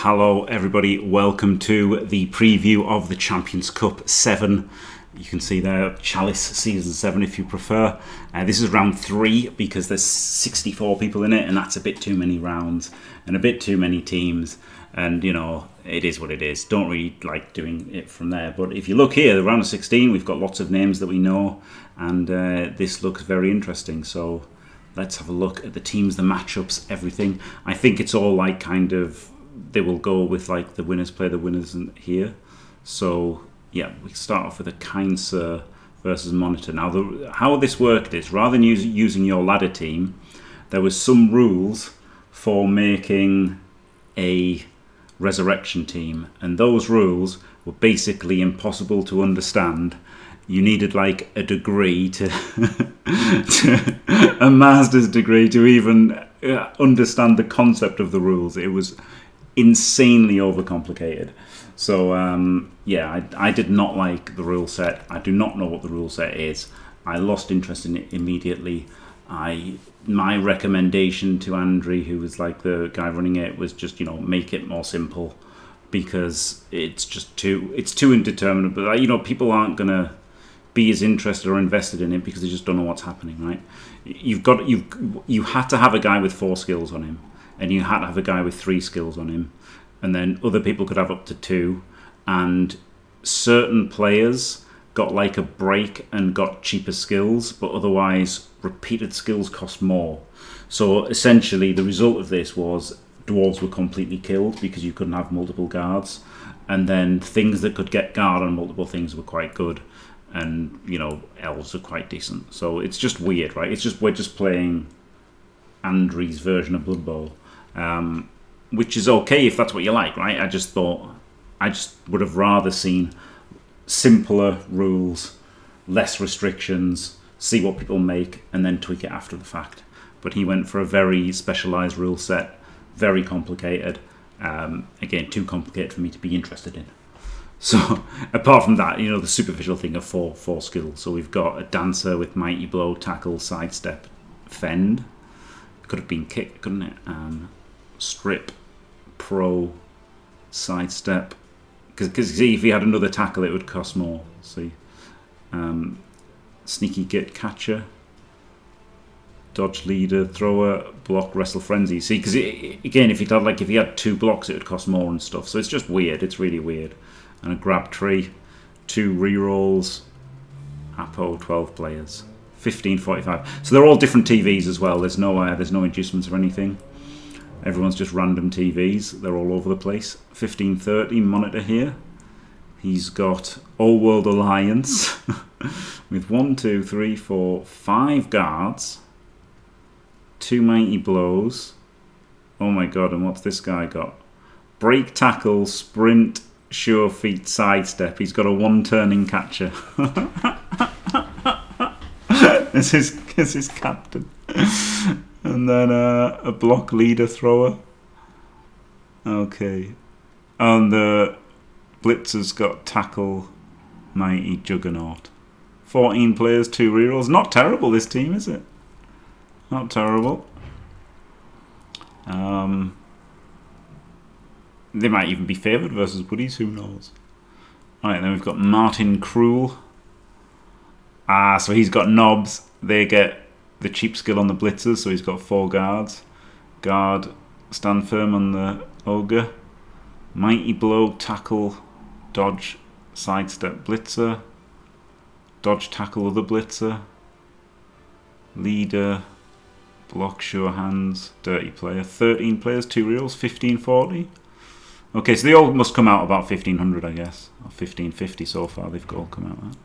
Hello everybody, welcome to the preview of the Champions Cup 7. You can see there, Chalice Season 7 if you prefer. This is round 3 because there's 64 people in it and that's a bit too many rounds and a bit too many teams. And you know, it is what it is. Don't really like doing it from there. But if you look here, the round of 16, we've got lots of names that we know. And this looks very interesting. So let's have a look at the teams, the matchups, everything. I think it's all like kind of... they will go with like the winners play the winners here. So yeah, we start off with a Kind Sir versus Monitor. Now how this worked is, rather than using your ladder team, there was some rules for making a resurrection team, and those rules were basically impossible to understand. You needed like a degree to a master's degree to even understand the concept of the rules. It was insanely overcomplicated. So yeah, I did not like the rule set. I do not know what the rule set is. I lost interest in it immediately. My recommendation to Andrew, who was like the guy running it, was just, you know, make it more simple, because it's just too indeterminate. But you know, people aren't gonna be as interested or invested in it because they just don't know what's happening, right? You had to have a guy with 4 skills on him, and you had to have a guy with 3 skills on him, and then other people could have up to 2, and certain players got like a break and got cheaper skills, but otherwise repeated skills cost more. So essentially the result of this was dwarves were completely killed because you couldn't have multiple guards, and then things that could get guard on multiple things were quite good, and you know, elves are quite decent. So it's just weird, right? It's just, we're just playing Andrew's version of Blood Bowl. Which is okay if that's what you like, right? I just would have rather seen simpler rules, less restrictions, see what people make, and then tweak it after the fact. But he went for a very specialised rule set, very complicated. Again, too complicated for me to be interested in. So apart from that, you know, the superficial thing of four skills. So we've got a dancer with mighty blow, tackle, sidestep, fend. Could have been kick, couldn't it? Strip, pro, sidestep. Because see, if he had another tackle, it would cost more. See, sneaky git catcher, dodge leader, thrower, block, wrestle frenzy. See, because again, if he had 2 blocks, it would cost more and stuff. So it's just weird. It's really weird. And a grab tree, 2 rerolls, Apo 12 players, 1545. So they're all different TVs as well. There's no inducements or anything. Everyone's just random TVs. They're all over the place. 1530 Monitor here. He's got Old World Alliance with 1, 2, 3, 4, 5 guards, 2 mighty blows. Oh my god! And what's this guy got? Break, tackle, sprint, sure feet, sidestep. He's got a 1 turning catcher. As his captain. And then a block leader thrower. Okay. And the Blitzer's got tackle, mighty juggernaut. 14 players, 2 rerolls. Not terrible, this team, is it? Not terrible. They might even be favoured versus Buddies, who knows? Alright, then we've got Martin Krul. So he's got knobs. They get the cheap skill on the blitzers, so he's got 4 guards. Guard, stand firm on the ogre. Mighty blow, tackle, dodge, sidestep blitzer. Dodge, tackle other blitzer. Leader, block, sure hands, dirty player. 13 players, 2 reels, 1540. Okay, so they all must come out about 1500, I guess. Or 1550 so far, they've all come out.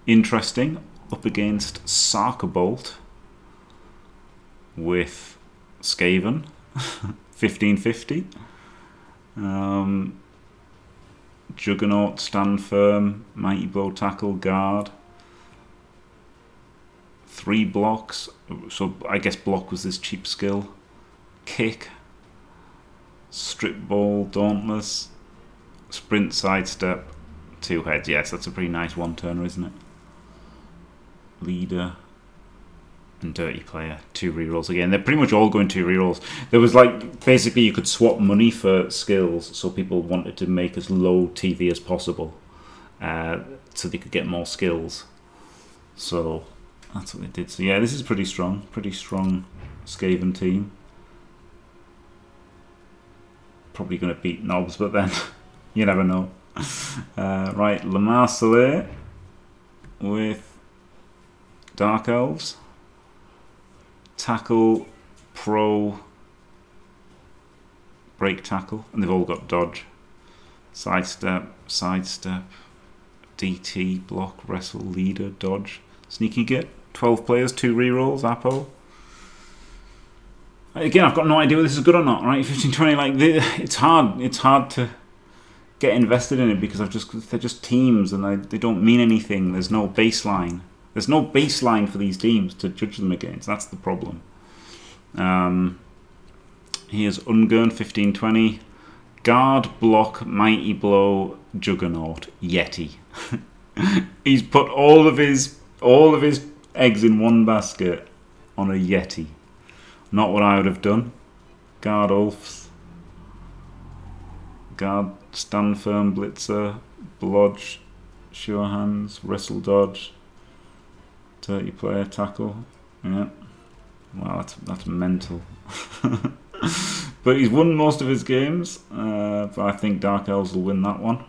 Interesting. Up against Sarkerbolt with Skaven, 1550. Juggernaut, stand firm, mighty blow, tackle, guard. 3 blocks, so I guess block was this cheap skill. Kick, strip ball, dauntless, sprint, sidestep, 2 heads. Yes, that's a pretty nice 1-turner, isn't it? Leader, And Dirty Player, 2 rerolls again. They're pretty much all going 2 rerolls. There was like, basically you could swap money for skills, so people wanted to make as low TV as possible, so they could get more skills. So that's what they did. So yeah, this is pretty strong Skaven team. Probably going to beat Knobs, but then you never know. Right, Lamar Soler with Dark Elves. Tackle, Pro, Break Tackle, and they've all got Dodge. Sidestep, DT, Block, Wrestle, Leader, Dodge. Sneaky Git, 12 players, 2 rerolls, Apo. Again, I've got no idea whether this is good or not, right? 15-20, like, it's hard to get invested in it because they're just teams and they don't mean anything. There's no baseline. There's no baseline for these teams to judge them against. That's the problem. Here's Ungern, 15-20. Guard, Block, Mighty Blow, Juggernaut, Yeti. He's put all of his eggs in one basket on a Yeti. Not what I would have done. Guard, Ulfs. Guard, Stand Firm, Blitzer, Blodge, Sure Hands, Wrestle, Dodge. Dirty Player, Tackle. Yeah. Wow, that's mental. But he's won most of his games. But I think Dark Elves will win that one.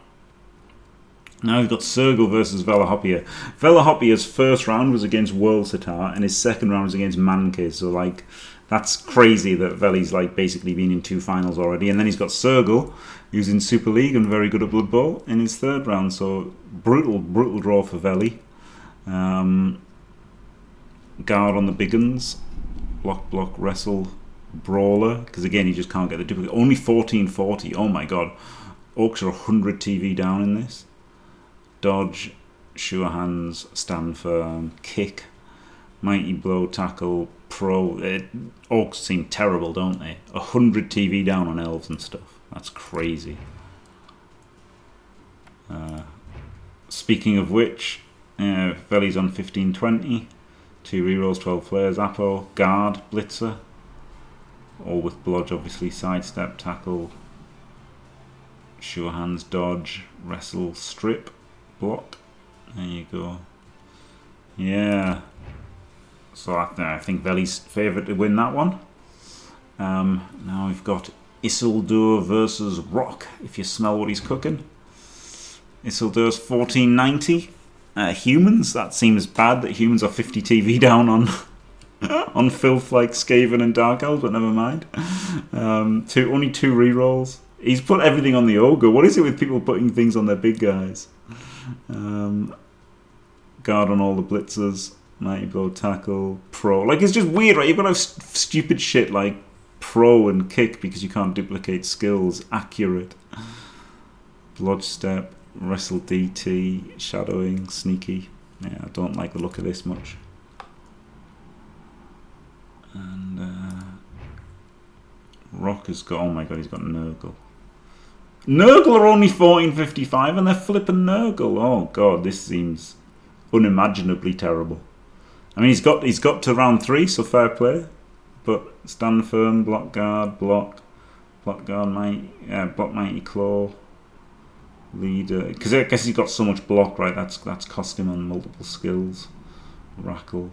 Now we've got Sergal versus Velahopia. Velahopia's first round was against World Sitar, and his second round was against Mankiz. So like, that's crazy that Veli's like basically been in 2 finals already. And then he's got Sergal, who's in Super League and very good at Blood Bowl, in his third round. So brutal draw for Veli. Guard on the big uns, block, wrestle, brawler, because again you just can't get the duplicate. Only 1440. Oh my god, Orcs are 100 TV down in this. Dodge, sure hands, stand firm, kick, mighty blow, tackle, pro. Orcs seem terrible, don't they? 100 TV down on elves and stuff. That's crazy. Speaking of which, Veli's on 15-20. 2 rerolls, 12 players. Apo, Guard, Blitzer. All with Blodge, obviously. Sidestep, Tackle. Sure Hands, Dodge. Wrestle, Strip, Block. There you go. Yeah. So I think Veli's favourite to win that one. Now we've got Isildur versus Rock, if you smell what he's cooking. Isildur's 1490. Humans, that seems bad that humans are 50 TV down on filth like Skaven and Dark Elves, but never mind. Only 2 rerolls. He's put everything on the Ogre. What is it with people putting things on their big guys? Guard on all the blitzers. Mighty Blow, Tackle, Pro. Like, it's just weird, right? You've got to have stupid shit like Pro and Kick because you can't duplicate skills. Accurate. Blodge Step. Wrestle, DT, Shadowing, Sneaky. Yeah, I don't like the look of this much. And Rock has got, oh my god, he's got Nurgle. Nurgle are only 1455 and they're flipping Nurgle. Oh god, this seems unimaginably terrible. I mean, he's got to round 3, so fair play. But stand firm, block guard, block guard, block mighty claw. Leader, because I guess he's got so much block, right? That's cost him on multiple skills. Rackle,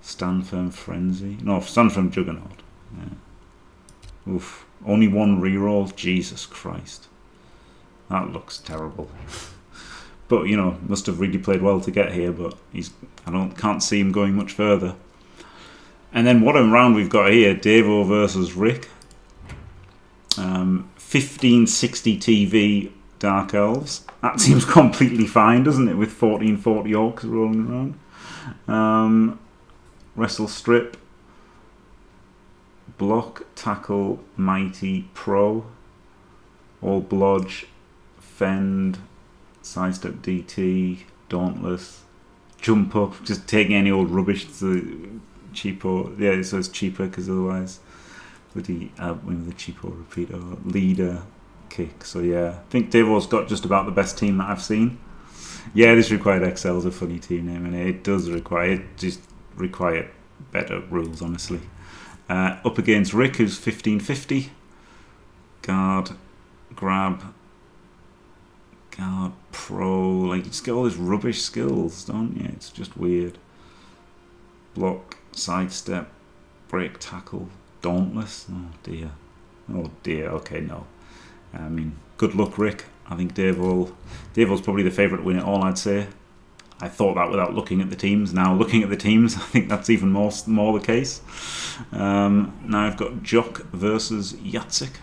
stand firm, frenzy. No, stand firm, juggernaut. Yeah. Oof. Only 1 reroll. Jesus Christ, that looks terrible. But you know, must have really played well to get here. But can't see him going much further. And then what a round we've got here: Devo versus Rick. 1560 TV. Dark Elves. That seems completely fine, doesn't it? With 1440 Orcs rolling around. Wrestle, Strip. Block, Tackle, Mighty, Pro. All Blodge. Fend. Sidestep, DT. Dauntless. Jump Up. Just taking any old rubbish to cheapo. Yeah, so it's cheaper because otherwise bloody with the cheapo repeater. Leader. Kick. So yeah, I think Devo's got just about the best team that I've seen. Yeah, this required XL is a funny team name, and it does require better rules, honestly. Up against Rick, who's 1550. Guard, grab, guard, pro. Like, you just get all these rubbish skills, don't you? It's just weird. Block, sidestep, break, tackle, dauntless. Oh dear. Oh dear. Okay, no. I mean, good luck, Rick. I think Davo's probably the favourite to win it all, I'd say. I thought that without looking at the teams. Now, looking at the teams, I think that's even more the case. Now I've got Jock versus Yatsik.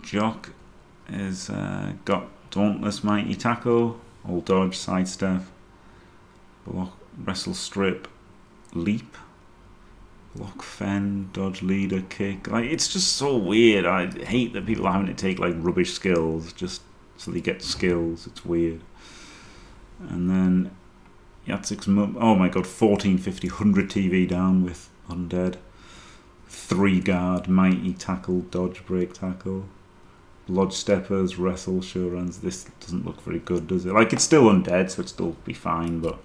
Jock has got Dauntless, Mighty Tackle, All Dodge, Sidestep, Block, Wrestle, Strip, Leap, Block, Fend, Dodge, Leader, Kick. Like, it's just so weird. I hate that people are having to take like rubbish skills just so they get skills. It's weird. And then Yatsik's oh my god, 1450, 100 TV down with Undead. 3 guard, Mighty Tackle, Dodge, Break, Tackle. Lodge Steppers, Wrestle, Sure Runs. This doesn't look very good, does it? Like, it's still Undead, so it'd still be fine, but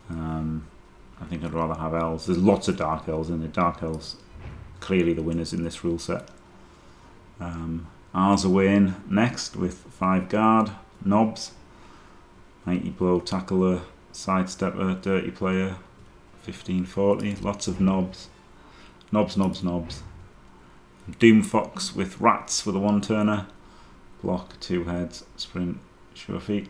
I think I'd rather have Elves. There's lots of Dark Elves in there. Dark Elves, clearly the winners in this rule set. Ours away in next with 5 guard, Knobs. Mighty Blow, Tackler, Sidestepper, Dirty Player, 1540. Lots of knobs. Knobs. Doom Fox with Rats for the 1-turner. Block, 2 heads, Sprint, Sure Feet.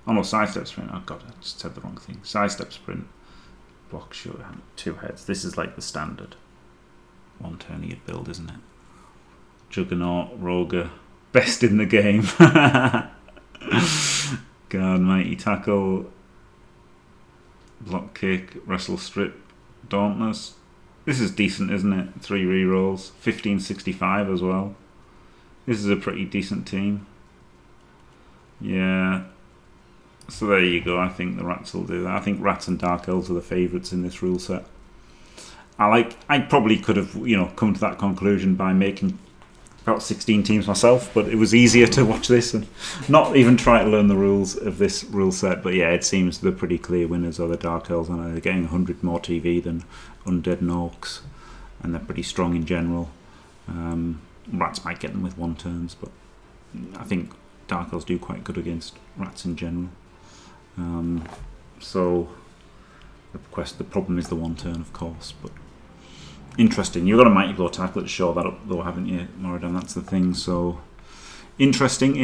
Oh no, Sidestep, Sprint. Oh god, I just said the wrong thing. Sidestep, Sprint, Block, Sure, 2 heads. This is like the standard 1-turner you'd build, isn't it? Juggernaut, Roger, best in the game. Guard, Mighty Tackle, Block, Kick, Wrestle, Strip, Dauntless. This is decent, isn't it? 3 rerolls, 1565 as well. This is a pretty decent team. Yeah. So there you go. I think the Rats will do that. I think Rats and Dark Elves are the favourites in this rule set. I probably could have, come to that conclusion by making about 16 teams myself, but it was easier to watch this and not even try to learn the rules of this rule set. But yeah, it seems the pretty clear winners are the Dark Elves, and they're getting 100 more TV than Undead and Orcs, and they're pretty strong in general. Rats might get them with 1-turns, but I think Dark Elves do quite good against Rats in general. So the problem is the 1-turn, of course, but interesting. You've got a Mighty Blow Tackle to show that up, though, haven't you, Moradon? That's the thing. So interesting.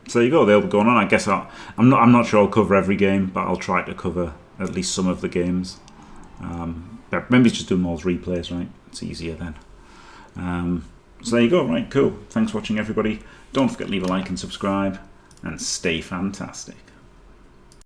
So there you go. They'll be going on. I guess I'm not sure I'll cover every game, but I'll try to cover at least some of the games. But maybe just do more replays, right? It's easier then. So there you go. Right, cool. Thanks for watching, everybody. Don't forget to leave a like and subscribe, and stay fantastic.